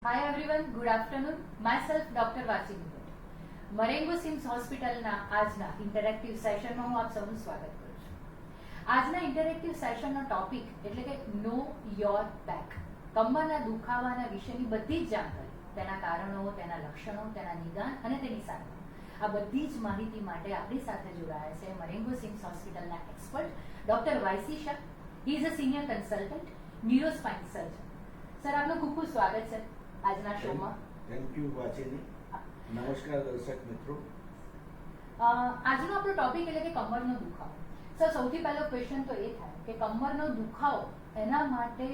Hi everyone, good afternoon. Myself Dr. Vachi Dugat. Marengo CIMS હોસ્પિટલના આજના interactive સેશનમાં હું આપ સૌનું સ્વાગત કરું છું. આજના ઇન્ટરેક્ટિવ સેશનનો ટોપિક એટલે કે નો યોર બેક. કમરના દુખાવાના વિશેની બધી જ જાણકારી, તેના કારણો, તેના લક્ષણો, તેના નિદાન અને તેની સારવાર, આ બધી જ માહિતી માટે આપણી સાથે જોડાયા છે મરેંગો સિમ્સ હોસ્પિટલના expert doctor YC Shah. He is a senior consultant neurospine surgeon. Sir, આપનું ખૂબ ખૂબ સ્વાગત છે આજના શોમાં. થેન્ક યુ વાચીની. નમસ્કાર દર્શક મિત્રો. આજનો આપણો ટોપિક એટલે કે કમરનો દુખાવો. સર, સૌથી પહેલો ક્વેશ્ચન તો એ થાય કે કમરનો દુખાવો, એના માટે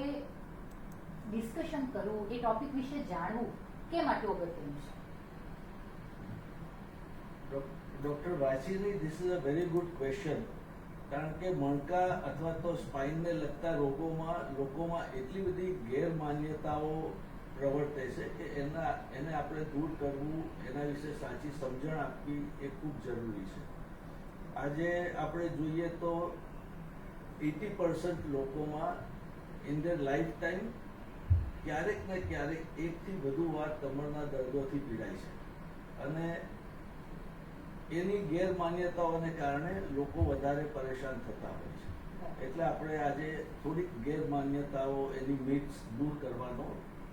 ડિસ્કશન કરવું, એ ટોપિક વિશે જાણવું કેમ આટલું અગત્યનું છે? ડોક્ટર વાચીની, this is a very good question. કારણ કે મણકા અથવા તો સ્પાઇનને લગતા રોગોમાં લોકોમાં એટલી બધી ગેરમાન્યતાઓ પ્રવર્તે છે કે એને આપણે દૂર કરવું, એના વિશે સાચી સમજણ આપવી એ ખૂબ જરૂરી છે. આજે આપણે જોઈએ તો 80% લોકોમાં ઇન ધેર લાઈફ ટાઈમ ક્યારેક ને ક્યારેક એકથી વધુ વાર કમરના દર્દોથી પીડાય છે, અને એની ગેરમાન્યતાઓને કારણે લોકો વધારે પરેશાન થતા હોય છે. એટલે આપણે આજે થોડીક ગેરમાન્યતાઓ, એની મિથ્સ દૂર કરવાનો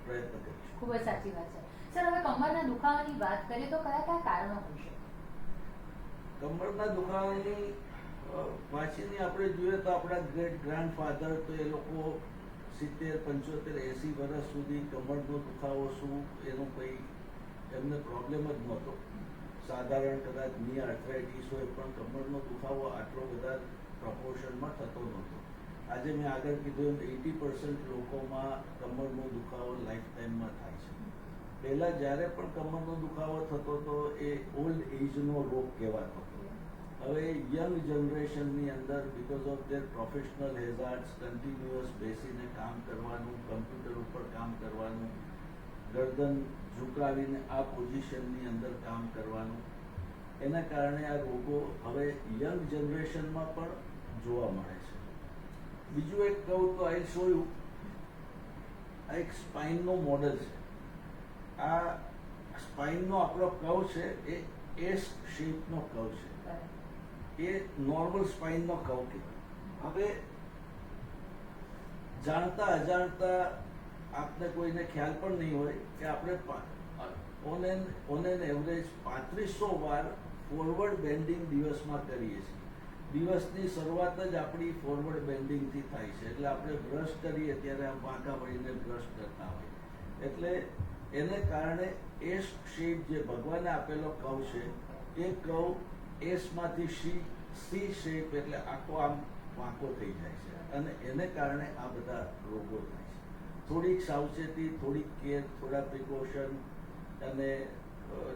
પ્રયત્ન કરીશું. ખૂબ જ સાચી વાત છે. સર, હવે કમરના દુખાવાની વાત કરીએ તો કયા કયા કારણો હોઈ શકે? કમરના દુખાવાની વાંચીની આપણે જોઈએ તો આપણા ગ્રેટ ગ્રાન્ડફાધર તો એ લોકો 70, 75, 80 વર્ષ સુધી કમરનો દુખાવો શું એનો કંઈ એમને પ્રોબ્લેમ જ નહોતો. સાધારણ કદાચ ની આર્થરાઇટિસ હોય પણ કમરનો દુખાવો આટલો બધા પ્રપોર્શનમાં થતો નહોતો. આજે મેં આગળ કીધું એમ 80% લોકોમાં કમરનો દુખાવો લાઈફ ટાઈમમાં થાય છે. પહેલાં જ્યારે પણ કમરનો દુખાવો થતો હતો એ ઓલ્ડ એજનો રોગ કહેવાતો હતો. હવે યંગ જનરેશનની અંદર because of their professional હેઝાર્ડ્સ, continuous બેસીને કામ કરવાનું, કમ્પ્યુટર ઉપર કામ કરવાનું, ગરદન ઝુકાવીને આ પોઝિશનની અંદર કામ કરવાનું, એના કારણે આ રોગો હવે યંગ જનરેશનમાં પણ જોવા મળે છે. બીજું એક કહું તો આઈ શો યુ, આ એક સ્પાઇનનો મોડલ છે. આ સ્પાઇનનો આપણો કર્વ છે એ એસ શેપનો કર્વ છે. એ નોર્મલ સ્પાઇનનો કર્વ કહેવાય. હવે જાણતા અજાણતા આપને કોઈને ખ્યાલ પણ નહીં હોય કે આપણે ઓન એન એવરેજ 3500 વાર ફોરવર્ડ બેન્ડિંગ દિવસમાં કરીએ છીએ. દિવસની શરૂઆત જ આપણી ફોરવર્ડ બેન્ડિંગથી થાય છે. એટલે આપણે બ્રશ કરીએ ત્યારે આમ વાંકા વળીને બ્રશ કરતા હોય. એટલે એને કારણે એસ શેપ જે ભગવાને આપેલો કર્વ છે એ કર્વ એસમાંથી સી શેપ એટલે આખો આમ વાંકો થઈ જાય છે, અને એને કારણે આ બધા રોગો થાય છે. થોડીક સાવચેતી, થોડીક કેર, થોડા પ્રિકોશન અને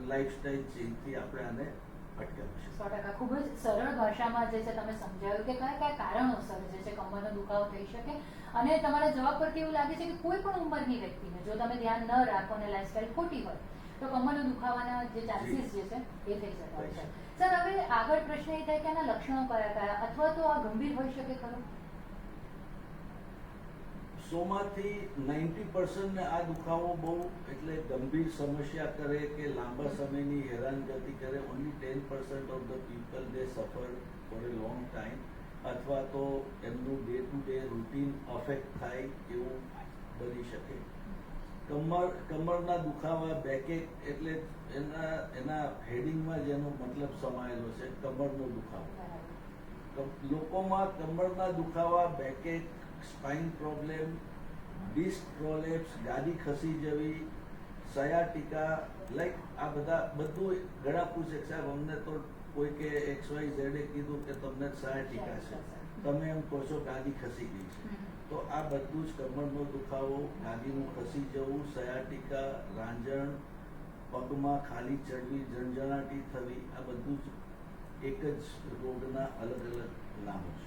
લાઈફસ્ટાઈલ ચેન્જથી આપણે આને અટકાવીશું. 100%. ખૂબ જ સરળ ભાષામાં જે છે તમે સમજાવ્યું કે કયા કયા કારણોસર જે છે કમરનો દુખાવો થઈ શકે, અને તમારા જવાબ પરથી એવું લાગે છે કે કોઈ પણ ઉંમરની વ્યક્તિને જો તમે ધ્યાન ન રાખો અને લાઈફસ્ટાઈલ ખોટી હોય તો કમરનો દુખાવાના જે ચાન્સીસ જે છે એ થઈ જતા હોય છે. સર, હવે આગળ પ્રશ્ન એ થાય કે આના લક્ષણો કયા કયા, અથવા તો આ ગંભીર હોઈ શકે ખરું? 100માંથી 90% ને આ દુખાવો બહુ એટલે ગંભીર સમસ્યા કરે કે લાંબા સમયની હેરાનગતિ કરે. ઓનલી 10% ઓફ ધ પીપલ દે સફર ફોર એ લોંગ ટાઈમ, અથવા તો એમનું day to day routine affect થાય એવું બની શકે. કમરના દુખાવા, બેકેક એટલે એના હેડિંગમાં જેનો મતલબ સમાયેલો છે કમરનો દુખાવો. લોકોમાં કમરના દુખાવા, બેકેક, સ્પાઇન પ્રોબ્લેમ, ડિસ્ક પ્રોલેપ્સ, ગાદી ખસી જવી, સયાટિકા, લાઈક આ બધું ઘણા પૂછે સાહેબ અમને તો કોઈ કે XYZ કીધું કે તમને સયાટિકા છે, તમે એમ કહો છો ગાદી ખસી ગઈ છે. તો આ બધું જ કમરનો દુખાવો, ગાદીનું ખસી જવું, સયાટિકા, રાંજણ, પગમાં ખાલી ચડવી, જણજણાટી થવી, આ બધું જ એક જ રોગના અલગ અલગ નામો છે.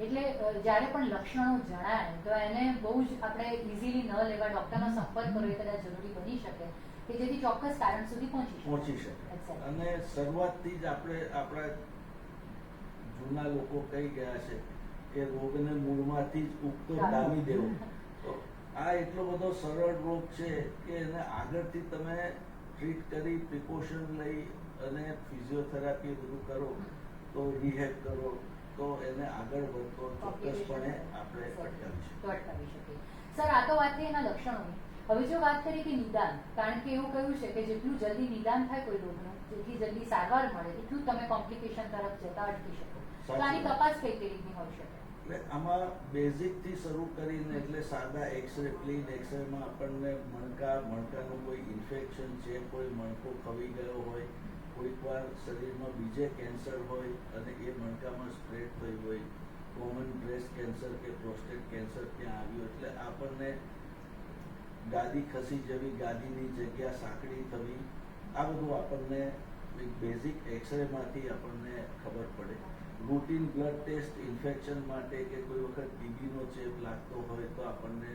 એટલે જ્યારે પણ લક્ષણો જણાય તો એને બહુ જ આપણે ઇઝીલી ન લેવા, ડોક્ટરનો સંપર્ક કરવો એ કદાચ જરૂરી બની શકે કે જેથી ચોક્કસ કારણ સુધી પહોંચી શકે. અને શરૂઆતથી જ આપણે આપણા જૂના લોકો કહી ગયા છે કે રોગને મૂળમાંથી જ ઉગતો ડામી દેવો. તો આ એટલો બધો સરળ રોગ છે કે એને આગળથી તમે ટ્રીટ કરી પ્રિકોશન લઈ અને ફિઝિયોથેરાપી બધું કરો તો રિહેબ કરો તો એને આગળ વધતો ચોક્કસપણે આપણે અટકાવી શકીએ. સર, આ તો વાત થઈ એના લક્ષણોની. હવે જો વાત કરીએ કે નિદાન, કારણ કે એવું કહ્યું છે કે જેટલું જલ્દી નિદાન થાય કોઈ રોગનું, જેટલી જલ્દી સારવાર મળે એટલું તમે કોમ્પ્લિકેશન તરફ જતા અટકી શકો. તો આની તપાસ કઈ રીતની હોઈ શકે? એટલે આમાં બેઝિક થી શરૂ કરીને એટલે સાદા એક્સરે, પ્લેન એક્સરેમાં આપણને મણકાનું કોઈ ઇન્ફેક્શન છે, કોઈ મણકો ખવી ગયો હોય, કોઈક વાર શરીરમાં બીજે કેન્સર હોય અને એ મણકામાં સ્પ્રેડ થયું હોય, કોમન બ્રેસ્ટ કેન્સર કે પ્રોસ્ટેટ કેન્સર ત્યાં આવ્યું એટલે આપણને ગાદી ખસી જવી, ગાદીની જગ્યા સાંકડી થવી, આ બધું આપણને એક બેઝિક એક્સરેમાંથી આપણને ખબર પડે. રૂટીન બ્લડ ટેસ્ટ ઇન્ફેક્શન માટે કે કોઈ વખત ટીબીનો ચેપ લાગતો હોય તો આપણને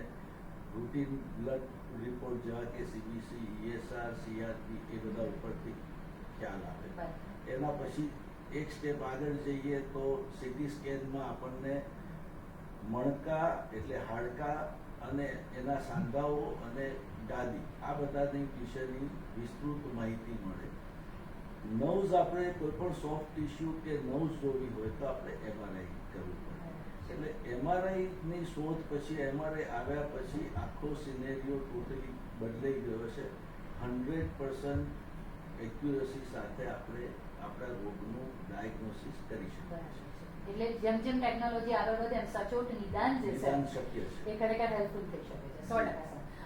રૂટીન બ્લડ રિપોર્ટ જેવા કે સીબીસી, ESR, CRP એ બધા ઉપરથી ખ્યાલ આવે. એના પછી એક સ્ટેપ આગળ જઈએ તો સીટી સ્કેનમાં આપણને મણકા એટલે હાડકા અને એના સાંધાઓ અને ગાદી આ બધાની વિશેની વિસ્તૃત માહિતી મળે. નર્વ્સ આપણે કોઈ પણ સોફ્ટ ટિશ્યુ કે નર્વ્સ જોવી હોય તો આપણે MRI કરવું પડે. એટલે MRI ની શોધ પછી, MRI આવ્યા પછી આખો સિનેરિયો ટોટલી બદલાઈ ગયો છે. 100% એક્યુરસી સાથે આપણે આપણા રોગનું ડાયગ્નોસિસ કરી શકીએ છીએ. એટલે જેમ જેમ ટેકનોલોજી આગળ વધે એમ સચોટ નિદાન જે છે શક્ય છે એ ખરેખર હેલ્પફુલ થઈ શકે છે. 100% સર.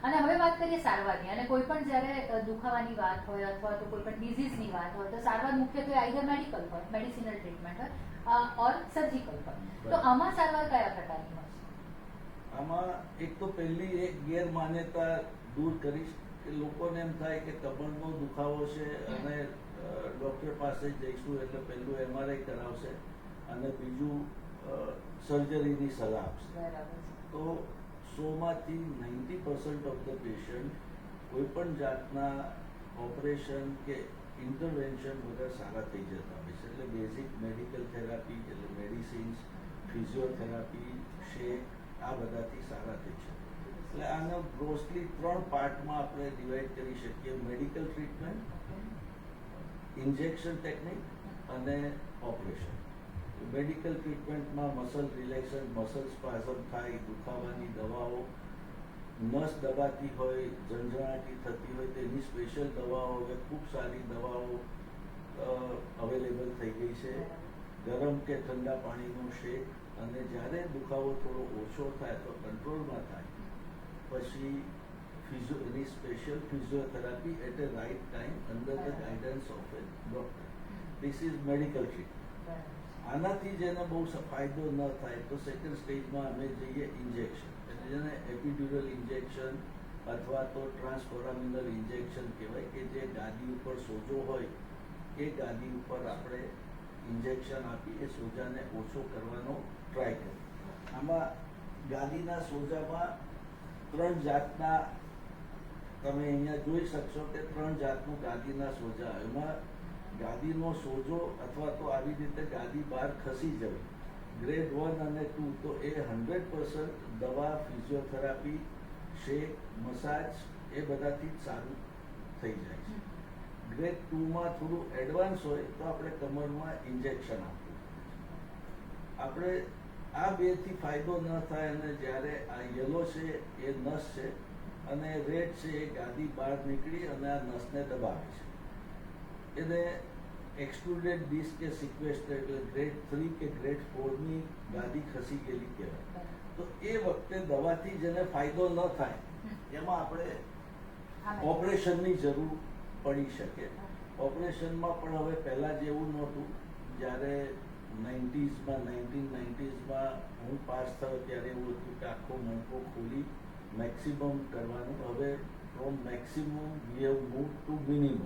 અને હવે વાત કરીએ સારવારની, અને કોઈ પણ જ્યારે દુખાવાની વાત હોય અથવા તો કોઈ પણ ડિઝીઝની વાત હોય તો સારવાર મુખ્યત્વે આઈધર મેડિકલ હોય, મેડિસિનલ ટ્રીટમેન્ટ હોય ઓર સર્જિકલ હોય. તો આમાં સારવાર કયા પ્રકારની હોય છે? આમાં એક તો પહેલી એક ગેરમાન્યતા દૂર કરીશ કે લોકોને એમ થાય કે કમરનો દુખાવો છે અને ડોક્ટર પાસે જઈશું એટલે પહેલું MRI કરાવશે અને બીજું સર્જરીની સલાહ આપશે. તો 100માંથી 90% ઓફ ધ પેશન્ટ કોઈ પણ જાતના ઓપરેશન કે ઇન્ટરવેન્શન વગર સારા થઈ જતા હોય છે. એટલે બેઝિક મેડિકલ થેરાપી એટલે મેડિસિન્સ, ફિઝિયોથેરાપી, શેક આ બધાથી સારા થઈ શકે. એટલે આને ગ્રોસલી 3 પાર્ટમાં આપણે ડિવાઈડ કરી શકીએ: મેડિકલ ટ્રીટમેન્ટ, ઇન્જેક્શન ટેકનિક અને ઓપરેશન. મેડિકલ ટ્રીટમેન્ટમાં મસલ રિલેક્શન, મસલ સ્પાઝમ થાય, દુખાવાની દવાઓ, નસ દબાતી હોય, ઝંઝણાટી થતી હોય તેની સ્પેશિયલ દવાઓ, હવે ખૂબ સારી દવાઓ અવેલેબલ થઈ ગઈ છે. ગરમ કે ઠંડા પાણીનો શેક, અને જ્યારે દુખાવો થોડો ઓછો થાય તો કંટ્રોલમાં થાય પછી એની special physiotherapy at a right time under the guidance of a doctor. This is medical treatment. આનાથી જેને બહુ ફાયદો ન થાય તો સેકન્ડ સ્ટેજમાં અમે જઈએ ઇન્જેક્શન, એટલે જેને એપિડ્યુરલ ઇન્જેક્શન અથવા તો ટ્રાન્સફોરામિનલ ઇન્જેક્શન કહેવાય, કે જે ગાદી ઉપર સોજો હોય એ ગાદી ઉપર આપણે ઇન્જેક્શન આપી એ સોજાને ઓછો કરવાનો ટ્રાય કરીએ. આમાં ગાદીના સોજામાં 3 જાતના તમે અહીંયા જોઈ શકશો કે 3 જાતનું ગાદીના સોજા. એમાં ગાદીનો સોજો અથવા તો આવી રીતે ગાદી બહાર ખસી જવી, ગ્રેડ 1 અને 2, તો એ 100% દવા, ફિઝિયોથેરાપી, શેક, મસાજ એ બધાથી જ સારું થઈ જાય છે. ગ્રેડ 2માં થોડું એડવાન્સ હોય તો આપણે કમરમાં ઇન્જેક્શન આપવું. આપણે આ બેથી ફાયદો ન થાય અને જ્યારે આ યલો છે એ નસ છે અને રેડ છે એ ગાદી બહાર નીકળી અને આ નસને દબાવે છે. એને એક્સટ્રુડેડ ડિસ્ક કે સિક્વેસ્ટર એટલે ગ્રેડ 3 કે ગ્રેડ 4ની ગાદી ખસી ગયેલી કહેવાય. તો એ વખતે દવાથી જેને ફાયદો ન થાય એમાં આપણે ઓપરેશનની જરૂર પડી શકે. ઓપરેશનમાં પણ હવે પહેલાં જેવું નહોતું. જ્યારે 1990sમાં હું પાસ થયો ત્યારે એવું હતું કે આખો મણકો ખોલી મેક્સિમમ કરવાનું. હવે from maximum we have move to minimum.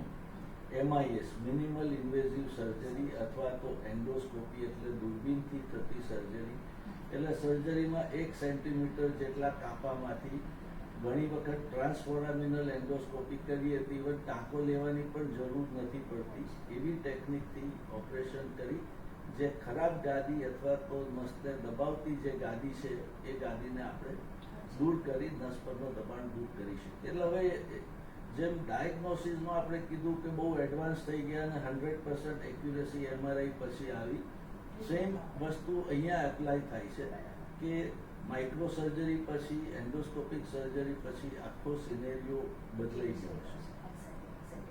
MIS minimal invasive surgery અથવા તો એન્ડોસ્કોપી એટલે દૂરબીનથી થતી સર્જરી. એટલે સર્જરીમાં 1 સેન્ટીમીટર જેટલા કાપામાંથી ઘણી વખત ટ્રાન્સફોરામિનલ એન્ડોસ્કોપી કરીએ તો ઇવન ટાંકો લેવાની પણ જરૂર નથી પડતી. એવી ટેકનિકથી ઓપરેશન કરી જે ખરાબ ગાદી અથવા તો નસને દબાવતી જે ગાદી છે એ ગાદીને આપણે દૂર કરી નસ પરનું દબાણ દૂર કરી શકીએ. એટલે હવે જેમ ડાયગ્નોસિસમાં આપણે કીધું કે બહુ એડવાન્સ થઈ ગયા અને 100% એક્યુરેસી MRI પછી આવી, સેમ વસ્તુ અહીંયા એપ્લાય થાય છે કે માઇક્રો સર્જરી પછી એન્ડોસ્કોપિક સર્જરી પછી આખો સિનેરિયો બદલાઈ ગયો છે.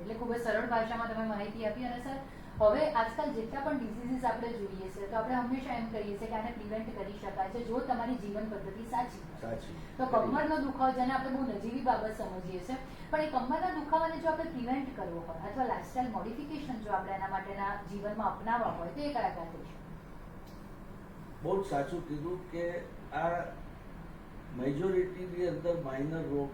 એટલે ખૂબ જ સરળ ભાષામાં તમે માહિતી આપી. અને સર, હવે આજકાલ જેટલા પણ ડિઝીઝીસ આપણે જોઈએ છે તો આપણે હંમેશા એમ કહીએ છીએ કે આને પ્રિવેન્ટ કરી શકાય છે જો તમારી જીવન પદ્ધતિ સાચી હોય. સાચી. તો કમરનો દુખાવો, જેને આપણે બહુ નજીવી બાબત સમજીએ છીએ, પણ એ કમરના દુખાવાને જો આપણે પ્રિવેન્ટ કરવો હોય અથવા લાઇફસ્ટાઇલ મોડિફિકેશન જો આપણે એના માટેના જીવનમાં અપનાવવા હોય તો એ કયા કયા થઈ શકે? બહુ જ સાચું કીધું કે આ મેજોરિટીની અંદર માઇનર રોગ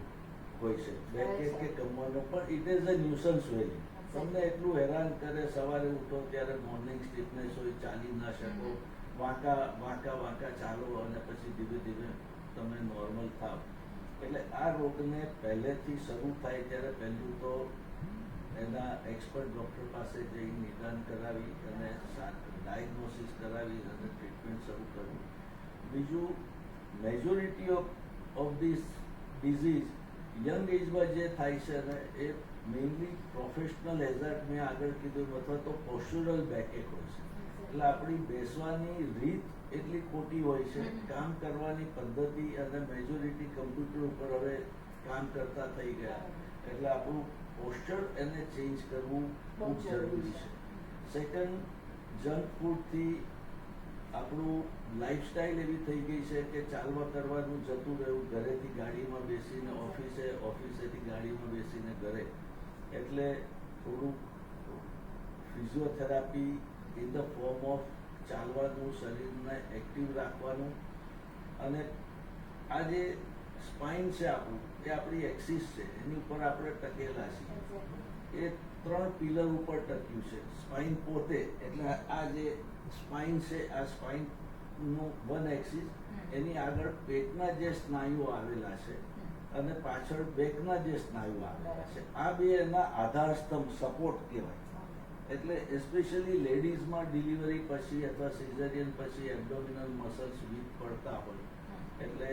હોય છે, બેક કે કમરનો, પણ ઇટ ઇઝ અ ન્યુસન્સ વેલી. તમને એટલું હેરાન કરે, સવારે ઉઠો ત્યારે મોર્નિંગ સ્ટીફનેસ હોય, ચાલી ના શકો, વાંકા ચાલો અને પછી ધીમે ધીમે તમે નોર્મલ થાવ. એટલે આ રોગને પહેલેથી શરૂ થાય ત્યારે પહેલું તો એના એક્સપર્ટ ડૉક્ટર પાસે જઈ નિદાન કરાવી અને ડાયગ્નોસિસ કરાવી અને ટ્રીટમેન્ટ શરૂ કરવી. બીજું, majority of this disease young એજમાં જે થાય છે ને એ મેઇનલી પ્રોફેશનલ હેઝાર્ડ મેં આગળ કીધું અથવા તો પોસ્ચ્યુરલ બેકએક હોય છે. એટલે આપણી બેસવાની રીત એટલી ખોટી હોય છે, કામ કરવાની પદ્ધતિ, અને મેજોરિટી કમ્પ્યુટર ઉપર હવે કામ કરતા થઈ ગયા, એટલે આપણું પોસ્ચર એને ચેન્જ કરવું ખૂબ જરૂરી છે. સેકન્ડ, જંક ફૂડથી આપણું લાઈફસ્ટાઈલ એવી થઈ ગઈ છે કે ચાલવા કરવાનું જતું રહેવું, ઘરેથી ગાડીમાં બેસીને ઓફિસે, ઓફિસેથી ગાડીમાં બેસીને ઘરે. એટલે થોડું physiotherapy in the form of ચાલવાનું, શરીરને એક્ટિવ રાખવાનું. અને આ જે સ્પાઇન છે આપણું, એ આપણી એક્સિસ છે, એની ઉપર આપણે ટકેલા છીએ. એ 3 પિલર ઉપર ટક્યું છે. સ્પાઇન પોતે, એટલે આ જે સ્પાઇન છે, આ સ્પાઇનનું 1 એક્સિસ, એની આગળ પેટના જે સ્નાયુઓ આવેલા છે અને પાછળ બેકના જે સ્નાયુઓ આવેલા છે, આ બે એના આધાર સ્તંભ, સપોર્ટ કહેવાય. એટલે એસ્પેશિયલી લેડીઝમાં ડિલિવરી પછી અથવા સિઝેરિયન પછી એબ્ડોમિનલ મસલ્સ વીક પડતા હોય, એટલે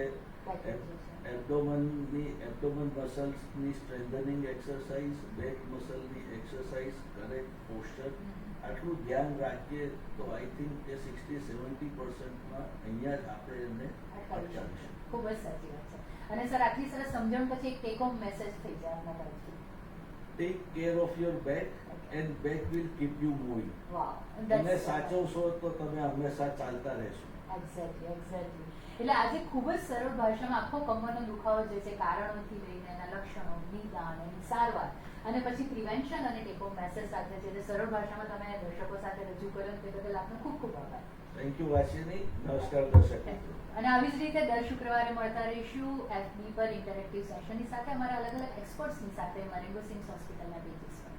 એબ્ડોમન મસલ્સની સ્ટ્રેન્થનિંગ એક્સરસાઇઝ, બેક મસલની એક્સરસાઇઝ, કરેક્ટ પોસ્ચર, આટલું ધ્યાન રાખીએ તો આઈ થિંક કે 60-70%માં અહીંયા જ આપણે એને અટકાવીશું. ખૂબ જ સાચી વાત છે. અને સર, આટલી સરસ સમજણ પછી એક ટેક હોમ મેસેજ થઈ જાય આપના તરફથી. Take care of your back and back will keep you moving. Wow, તમે સાચવશો તો તમે હંમેશા ચાલતા રહેશો. એક્ઝેક્ટલી. એટલે આજે ખૂબ જ સરળ ભાષામાં આખો કમરનો દુખાવો જે છે, કારણોથી લઈને એના લક્ષણો, નિદાન, એની સારવાર અને પછી પ્રિવેન્શન અને ટેક હોમ મેસેજ સાથે છે, જે સરળ ભાષામાં તમે દર્શકો સાથે રજૂ કર્યો તે બદલ આપનો ખૂબ ખૂબ આભાર. Thank you Vashini. નમસ્કાર દર્શક. અને આવી જ રીતે દર શુક્રવારે મળતા રહીશું FB પર ઇન્ટરેક્ટિવ સેશનની સાથે, અમારા અલગ અલગ એક્સપર્ટ્સની સાથે, મરેંગો સિમ્સ હોસ્પિટલના પેજીસ પર.